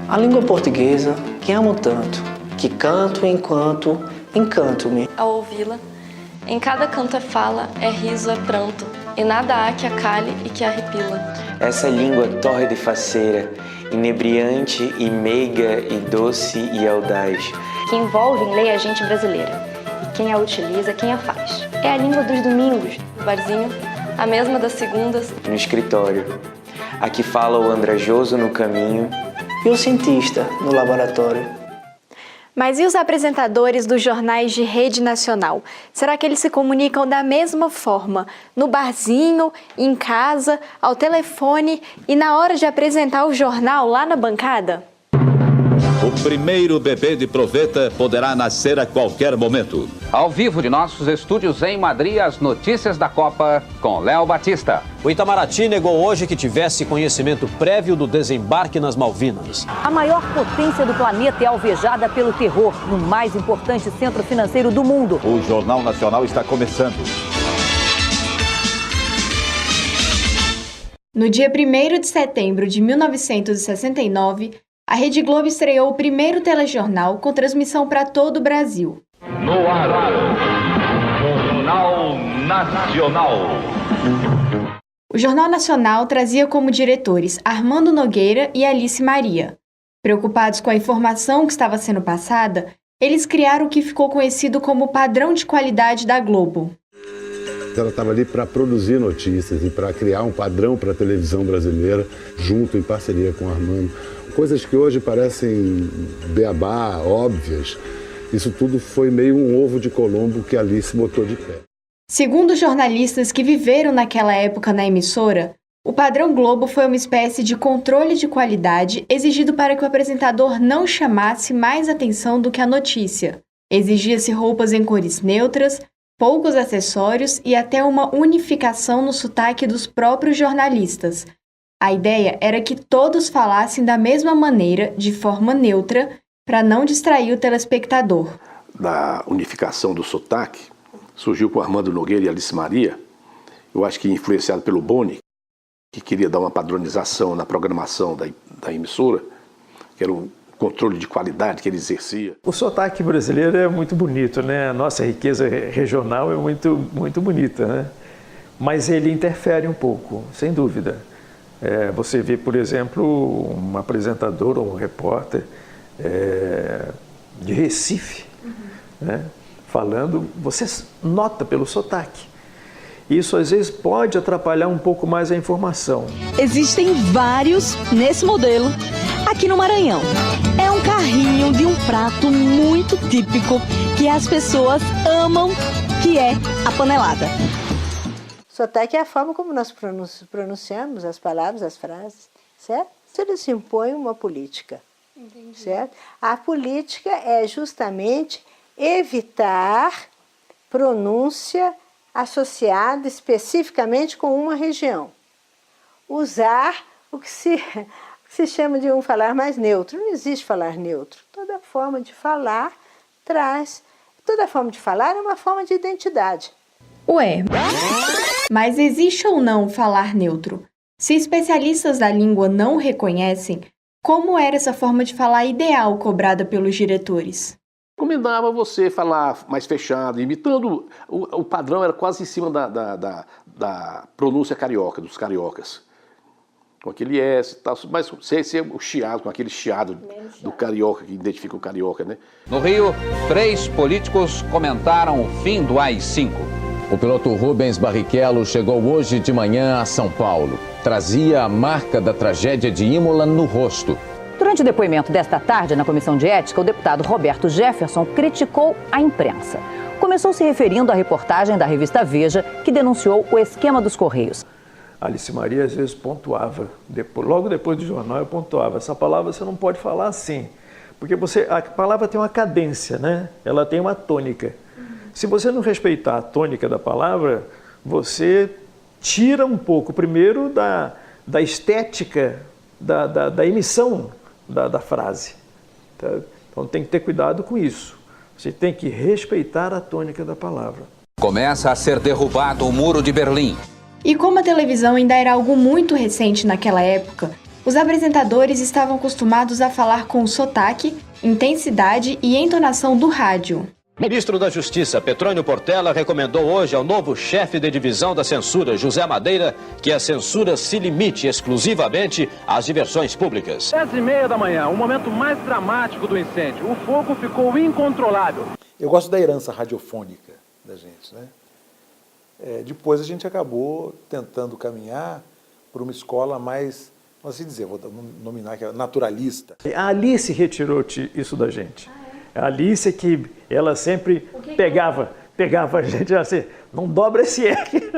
A língua portuguesa que amo tanto, que canto enquanto encanto-me. Ao ouvi-la, em cada canto é fala, é riso, é pranto, e nada há que acalhe e que arrepila. Essa língua torre de faceira, inebriante e meiga e doce e audaz. Que envolve em lei a gente brasileira, e quem a utiliza, quem a faz. É a língua dos domingos. No barzinho, a mesma das segundas. No escritório, a que fala o andrajoso no caminho. E o cientista no laboratório. Mas e os apresentadores dos jornais de rede nacional? Será que eles se comunicam da mesma forma? No barzinho, em casa, ao telefone e na hora de apresentar o jornal lá na bancada? O primeiro bebê de proveta poderá nascer a qualquer momento. Ao vivo de nossos estúdios em Madrid, as notícias da Copa com Léo Batista. O Itamaraty negou hoje que tivesse conhecimento prévio do desembarque nas Malvinas. A maior potência do planeta é alvejada pelo terror no mais importante centro financeiro do mundo. O Jornal Nacional está começando. No dia 1º de setembro de 1969, a Rede Globo estreou o primeiro telejornal com transmissão para todo o Brasil. No ar, Jornal Nacional. O Jornal Nacional trazia como diretores Armando Nogueira e Alice Maria. Preocupados com a informação que estava sendo passada, eles criaram o que ficou conhecido como padrão de qualidade da Globo. Ela estava ali para produzir notícias e para criar um padrão para a televisão brasileira, junto em parceria com o Armando. Coisas que hoje parecem beabá, óbvias. Isso tudo foi meio um ovo de Colombo que a Alice botou de pé. Segundo os jornalistas que viveram naquela época na emissora, o padrão Globo foi uma espécie de controle de qualidade exigido para que o apresentador não chamasse mais atenção do que a notícia. Exigia-se roupas em cores neutras, poucos acessórios e até uma unificação no sotaque dos próprios jornalistas. A ideia era que todos falassem da mesma maneira, de forma neutra, para não distrair o telespectador. Da unificação do sotaque, surgiu com Armando Nogueira e Alice Maria, eu acho que influenciado pelo Boni, que queria dar uma padronização na programação da emissora, que era o controle de qualidade que ele exercia. O sotaque brasileiro é muito bonito, né? A nossa riqueza regional é muito bonita, né? Mas ele interfere um pouco, sem dúvida. Você vê, por exemplo, um apresentador ou um repórter de Recife, né, falando, você nota pelo sotaque. Isso às vezes pode atrapalhar um pouco mais a informação. Existem vários nesse modelo aqui no Maranhão. É um carrinho de um prato muito típico que as pessoas amam, que é a panelada. Sotaque é a forma como nós pronunciamos as palavras, as frases, certo? Se eles impõem uma política, certo? A política é justamente evitar pronúncia associada especificamente com uma região. Usar o que se chama de um falar mais neutro. Não existe falar neutro. Toda forma de falar é uma forma de identidade. Ué, mas existe ou não falar neutro? Se especialistas da língua não o reconhecem, como era essa forma de falar ideal cobrada pelos diretores? Recomendava você falar mais fechado, imitando, o padrão era quase em cima da pronúncia carioca, dos cariocas. Com aquele S e tal, mas sem ser o chiado, com aquele chiado do carioca, que identifica o carioca, né? No Rio, 3 políticos comentaram o fim do AI-5. O piloto Rubens Barrichello chegou hoje de manhã a São Paulo. Trazia a marca da tragédia de Imola no rosto. Durante o depoimento desta tarde na Comissão de Ética, o deputado Roberto Jefferson criticou a imprensa. Começou se referindo à reportagem da revista Veja, que denunciou o esquema dos Correios. Alice Maria às vezes pontuava, logo depois do jornal eu pontuava, essa palavra você não pode falar assim, porque a palavra tem uma cadência, né? Ela tem uma tônica. Se você não respeitar a tônica da palavra, você tira um pouco, primeiro, da estética da emissão da frase. Tá? Então tem que ter cuidado com isso. Você tem que respeitar a tônica da palavra. Começa a ser derrubado o Muro de Berlim. E como a televisão ainda era algo muito recente naquela época, Os apresentadores estavam acostumados a falar com sotaque, intensidade e entonação do rádio. O ministro da Justiça, Petrônio Portela, recomendou hoje ao novo chefe de divisão da censura, José Madeira, que a censura se limite exclusivamente às diversões públicas. 10h30 da manhã, o momento mais dramático do incêndio. O fogo ficou incontrolável. Eu gosto da herança radiofônica da gente, né? Depois a gente acabou tentando caminhar por uma escola mais, vamos assim dizer, vou nominar que é naturalista. A Alice retirou isso da gente. A Alice que ela sempre pegava a gente assim, não dobra esse R.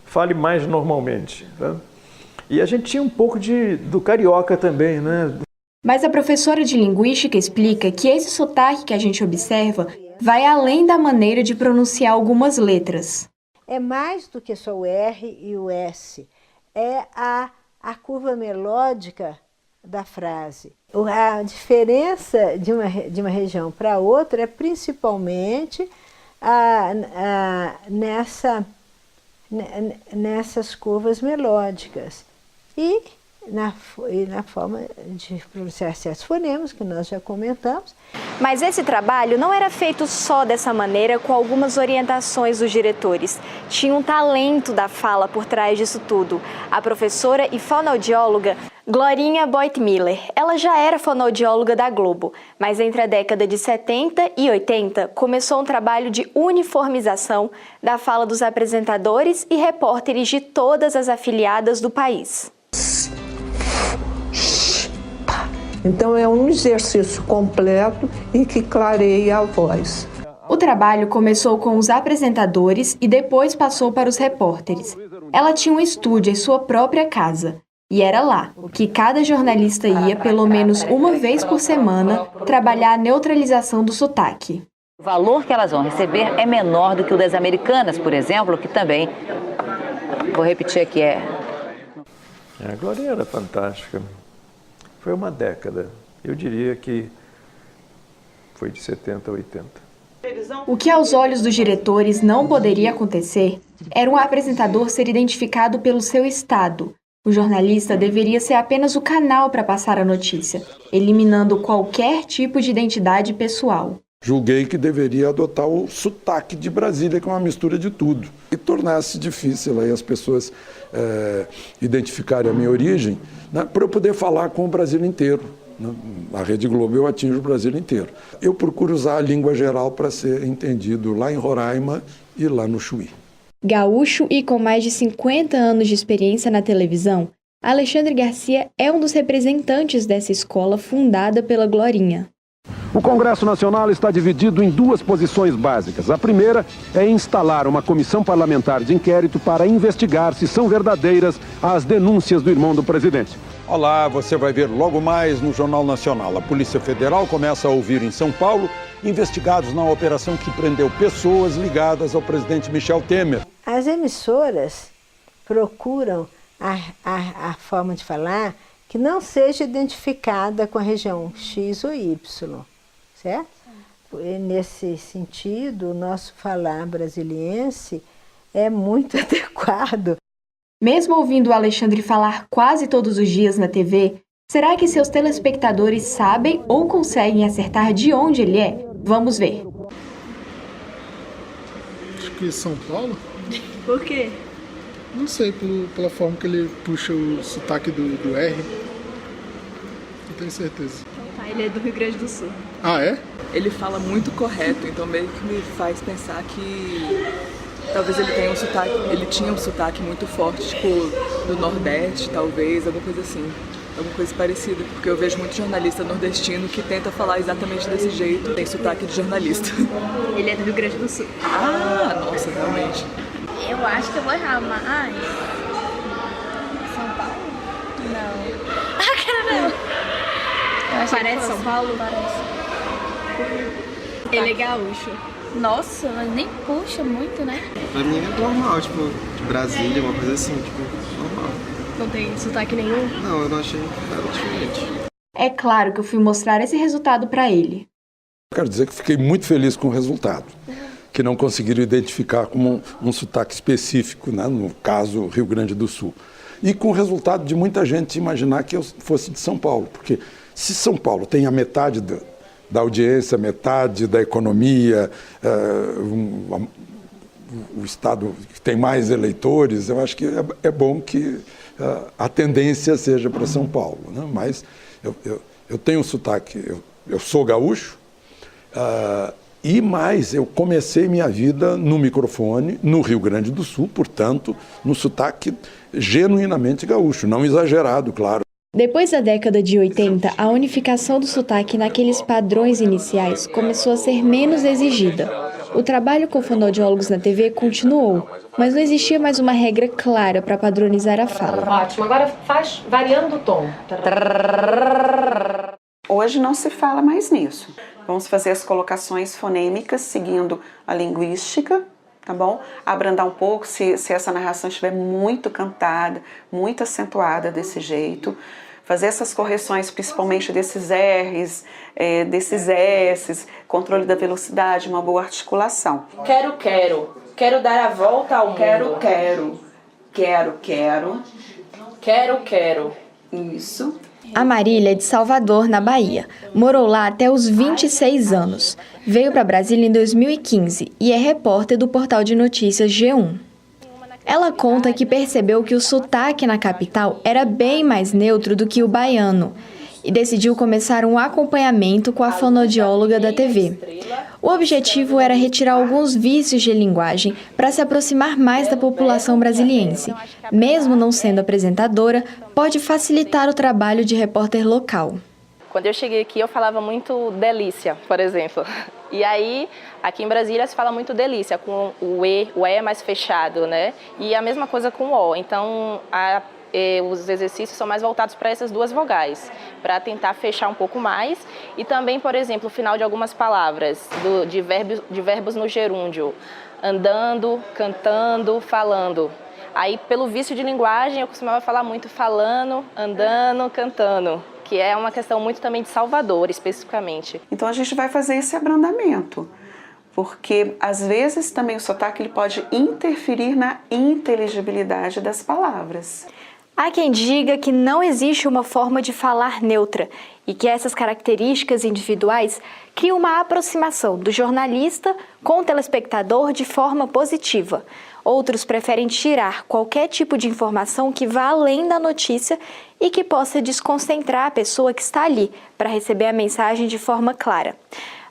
Fale mais normalmente. Tá? E a gente tinha um pouco do carioca também, né? Mas a professora de linguística explica que esse sotaque que a gente observa vai além da maneira de pronunciar algumas letras. É mais do que só o R e o S. É a curva melódica da frase. A diferença de uma região para outra é principalmente nessas curvas melódicas e na forma de pronunciar certos fonemas, que nós já comentamos. Mas esse trabalho não era feito só dessa maneira, com algumas orientações dos diretores. Tinha um talento da fala por trás disso tudo. A professora e fonoaudióloga Glorinha Boit-Miller. Ela já era fonoaudióloga da Globo, mas entre a década de 70 e 80 começou um trabalho de uniformização da fala dos apresentadores e repórteres de todas as afiliadas do país. Então é um exercício completo e que clareia a voz. O trabalho começou com os apresentadores e depois passou para os repórteres. Ela tinha um estúdio em sua própria casa. E era lá que cada jornalista ia, pelo menos uma vez por semana, trabalhar a neutralização do sotaque. O valor que elas vão receber é menor do que o das americanas, por exemplo, que também, vou repetir aqui, A Glorinha era fantástica. Foi uma década. Eu diria que foi de 70 a 80. O que aos olhos dos diretores não poderia acontecer era um apresentador ser identificado pelo seu estado. O jornalista deveria ser apenas o canal para passar a notícia, eliminando qualquer tipo de identidade pessoal. Julguei que deveria adotar o sotaque de Brasília, que é uma mistura de tudo. E tornasse difícil aí as pessoas identificarem a minha origem, né, para eu poder falar com o Brasil inteiro. Na Rede Globo eu atinjo o Brasil inteiro. Eu procuro usar a língua geral para ser entendido lá em Roraima e lá no Chuí. Gaúcho e com mais de 50 anos de experiência na televisão, Alexandre Garcia é um dos representantes dessa escola fundada pela Glorinha. O Congresso Nacional está dividido em duas posições básicas. A primeira é instalar uma comissão parlamentar de inquérito para investigar se são verdadeiras as denúncias do irmão do presidente. Olá, você vai ver logo mais no Jornal Nacional. A Polícia Federal começa a ouvir em São Paulo investigados na operação que prendeu pessoas ligadas ao presidente Michel Temer. As emissoras procuram a forma de falar que não seja identificada com a região X ou Y, certo? E nesse sentido, o nosso falar brasiliense é muito adequado. Mesmo ouvindo o Alexandre falar quase todos os dias na TV, será que seus telespectadores sabem ou conseguem acertar de onde ele é? Vamos ver. Acho que São Paulo. Por quê? Não sei, pela forma que ele puxa o sotaque do R. Não tenho certeza. Ele é do Rio Grande do Sul. Ah, é? Ele fala muito correto, então meio que me faz pensar que talvez ele tinha um sotaque muito forte, tipo do Nordeste, talvez, alguma coisa assim. Alguma coisa parecida, porque eu vejo muito jornalista nordestino que tenta falar exatamente desse jeito, tem sotaque de jornalista. Ele é do Rio Grande do Sul. Ah, nossa, realmente. Eu acho que eu vou errar, mas... São Paulo? Não. Ah, cara, não. Parece São Paulo? Parece. Ele é gaúcho. Nossa, mas nem puxa muito, né? Pra mim é normal, tipo, de Brasília, uma coisa assim, tipo, normal. Não tem sotaque nenhum? Não, eu não achei nada diferente. É claro que eu fui mostrar esse resultado para ele. Quero dizer que fiquei muito feliz com o resultado, que não conseguiram identificar como um sotaque específico, né, no caso Rio Grande do Sul. e com o resultado de muita gente imaginar que eu fosse de São Paulo, porque se São Paulo tem a metade da audiência, metade da economia, o estado que tem mais eleitores, eu acho que é bom que a tendência seja para São Paulo, né? Mas eu tenho um sotaque, eu sou gaúcho, e mais, eu comecei minha vida no microfone, no Rio Grande do Sul, portanto, no sotaque genuinamente gaúcho, não exagerado, claro. Depois da década de 80, a unificação do sotaque naqueles padrões iniciais começou a ser menos exigida. O trabalho com fonoaudiólogos na TV continuou, mas não existia mais uma regra clara para padronizar a fala. Ótimo, agora faz variando o tom. Hoje não se fala mais nisso. Vamos fazer as colocações fonêmicas seguindo a linguística, tá bom? Abrandar um pouco se essa narração estiver muito cantada, muito acentuada desse jeito. Fazer essas correções, principalmente desses R's, desses S's, controle da velocidade, uma boa articulação. Quero dar a volta ao mundo. Quero. Isso. A Marília é de Salvador, na Bahia. Morou lá até os 26 anos. Veio para Brasília em 2015 e é repórter do portal de notícias G1. Ela conta que percebeu que o sotaque na capital era bem mais neutro do que o baiano e decidiu começar um acompanhamento com a fonoaudióloga da TV. O objetivo era retirar alguns vícios de linguagem para se aproximar mais da população brasiliense. Mesmo não sendo apresentadora, pode facilitar o trabalho de repórter local. Quando eu cheguei aqui, eu falava muito delícia, por exemplo. E aí, aqui em Brasília, se fala muito delícia, com o E é mais fechado, né? E a mesma coisa com o O. Então, os exercícios são mais voltados para essas duas vogais, para tentar fechar um pouco mais. E também, por exemplo, o final de algumas palavras, de verbos no gerúndio. Andando, cantando, falando. Aí, pelo vício de linguagem, eu costumava falar muito falando, andando, cantando, que é uma questão muito também de Salvador, especificamente. Então a gente vai fazer esse abrandamento, porque às vezes também o sotaque ele pode interferir na inteligibilidade das palavras. Há quem diga que não existe uma forma de falar neutra e que essas características individuais criam uma aproximação do jornalista com o telespectador de forma positiva. Outros preferem tirar qualquer tipo de informação que vá além da notícia e que possa desconcentrar a pessoa que está ali para receber a mensagem de forma clara.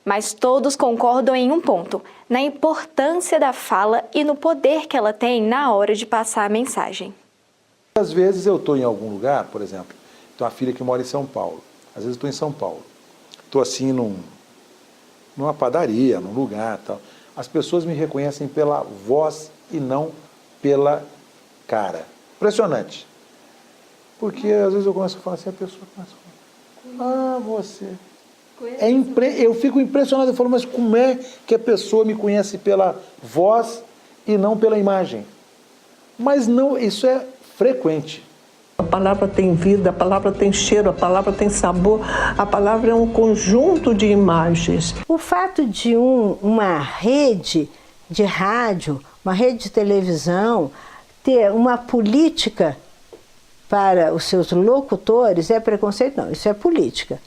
Mas todos concordam em um ponto, na importância da fala e no poder que ela tem na hora de passar a mensagem. Às vezes eu estou em algum lugar, por exemplo, tenho uma filha que mora em São Paulo. Às vezes eu estou em São Paulo. Estou assim numa padaria, num lugar tal. As pessoas me reconhecem pela voz e não pela cara. Impressionante. Porque às vezes eu começo a falar assim, a pessoa começa a falar, você. Eu fico impressionado, eu falo, mas como é que a pessoa me conhece pela voz e não pela imagem? Mas não, isso é frequente. A palavra tem vida, a palavra tem cheiro, a palavra tem sabor, a palavra é um conjunto de imagens. O fato de uma rede de rádio, uma rede de televisão, ter uma política para os seus locutores é preconceito? Não, isso é política,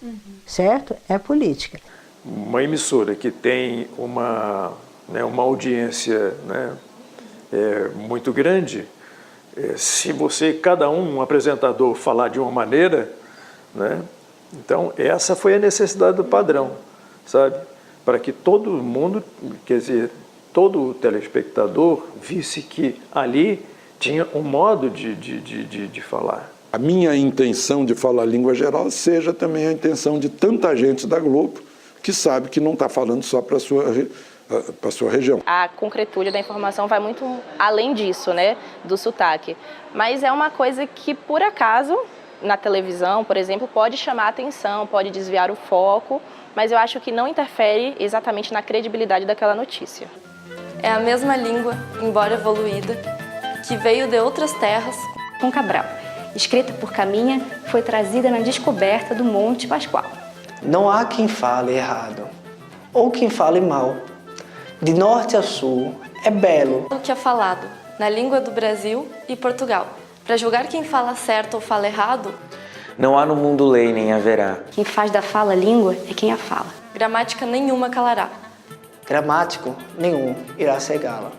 certo? É política. Uma emissora que tem uma audiência muito grande, se cada um apresentador falar de uma maneira, né, então essa foi a necessidade do padrão, sabe? Para que todo mundo, quer dizer, todo telespectador visse que ali tinha um modo de falar. A minha intenção de falar a língua geral seja também a intenção de tanta gente da Globo que sabe que não está falando só para a sua região. A concretude da informação vai muito além disso, né, do sotaque. Mas é uma coisa que, por acaso, na televisão, por exemplo, pode chamar a atenção, pode desviar o foco, mas eu acho que não interfere exatamente na credibilidade daquela notícia. É a mesma língua, embora evoluída, que veio de outras terras. Com Cabral, escrita por Caminha, foi trazida na descoberta do Monte Pascoal. Não há quem fale errado, ou quem fale mal. De norte a sul, é belo. O que é falado na língua do Brasil e Portugal, Para julgar quem fala certo ou fala errado, não há no mundo lei nem haverá. Quem faz da fala língua é quem a fala. gramática nenhuma calará. Gramático nenhum irá cegá-la.